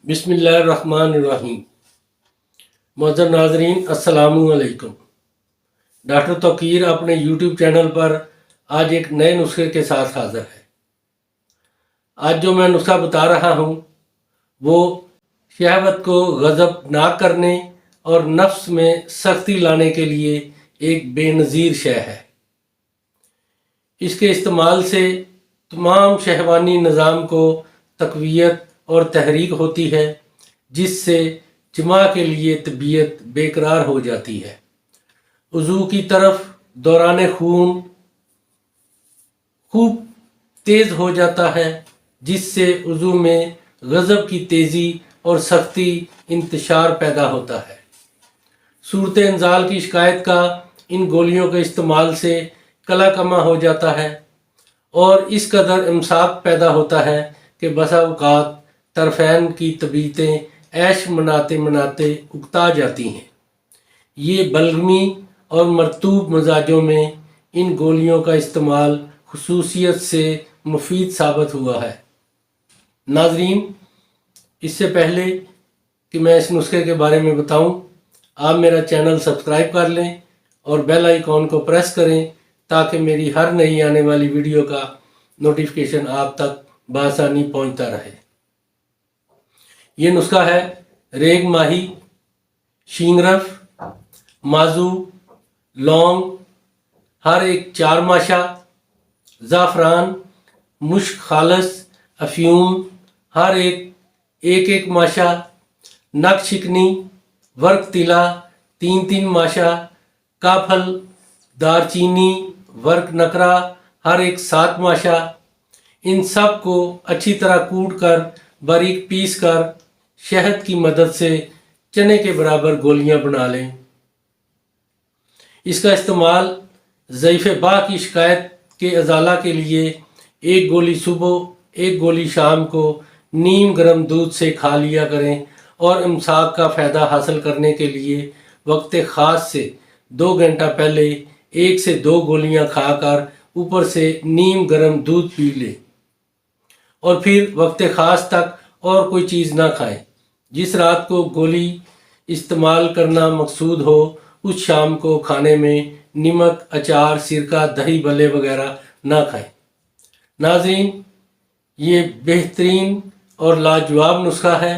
बिस्मिल्लाहिर्रहमानिर्रहीम। मोअज़्ज़ज़ नाज़रीन, अस्सलामु अलैकुम। डॉक्टर तौकीर अपने यूट्यूब चैनल पर आज एक नए नुस्खे के साथ हाज़िर है। आज जो मैं नुस्खा बता रहा हूँ वो शहवत को ग़ज़ब ना करने और नफ्स में सख्ती लाने के लिए एक बेनज़ीर शय है। इसके इस्तेमाल से तमाम शहवानी निज़ाम को तक़वियत और तहरीक होती है, जिससे जिमा के लिए तबीयत बेकरार हो जाती है। वज़ू की तरफ दौरान खून खूब तेज़ हो जाता है, जिससे वज़ू में ग़ज़ब की तेज़ी और सख्ती इंतशार पैदा होता है। सूरत इंज़ाल की शिकायत का इन गोलियों के इस्तेमाल से कला कमा हो जाता है और इस कदर इमसाक पैदा होता है कि बसा औक़ात तरफ़ैन की तबीयतें ऐश मनाते मनाते उकता जाती हैं। ये बलगमी और मरतूब मिजाजों में इन गोलियों का इस्तेमाल खुसूसियत से मुफीद साबित हुआ है। नाज़रीन, इससे पहले कि मैं इस नुस्खे के बारे में बताऊं, आप मेरा चैनल सब्सक्राइब कर लें और बेल आइकॉन को प्रेस करें ताकि मेरी हर नई आने वाली वीडियो का नोटिफिकेशन आप तक बआसानी पहुंचता रहे। ये नुस्खा है रेग माही, शींगरफ, माजू, लौंग, हर एक 4 माशा, ज़ाफ़रान, मुश्क खालस, अफ्यूम, हर एक माशा, नक शिकनी, वर्क तिला, 3 माशा, काफल, दारचीनी, वर्क नकरा, हर एक 7 माशा। इन सब को अच्छी तरह कूट कर बारीक पीस कर शहद की मदद से चने के बराबर गोलियां बना लें। इसका इस्तेमाल ज़ईफ़ बा की शिकायत के अजाला के लिए 1 गोली सुबह 1 गोली शाम को नीम गर्म दूध से खा लिया करें और इमसाक का फ़ायदा हासिल करने के लिए वक्त ख़ास से 2 घंटा पहले 1 से 2 गोलियां खाकर ऊपर से नीम गर्म दूध पी लें और फिर वक्त ख़ास तक और कोई चीज़ ना खाएं। जिस रात को गोली इस्तेमाल करना मकसूद हो उस शाम को खाने में नमक, अचार, सिरका, दही भल्ले वगैरह ना खाएं। नाज़रीन, ये बेहतरीन और लाजवाब नुस्खा है,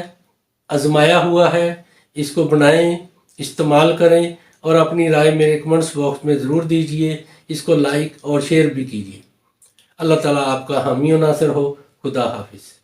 आजमाया हुआ है। इसको बनाएं, इस्तेमाल करें और अपनी राय मेरे कमेंट्स बॉक्स में ज़रूर दीजिए। इसको लाइक और शेयर भी कीजिए। अल्लाह ताला आपका हामी और नासिर हो। खुदा हाफिज़।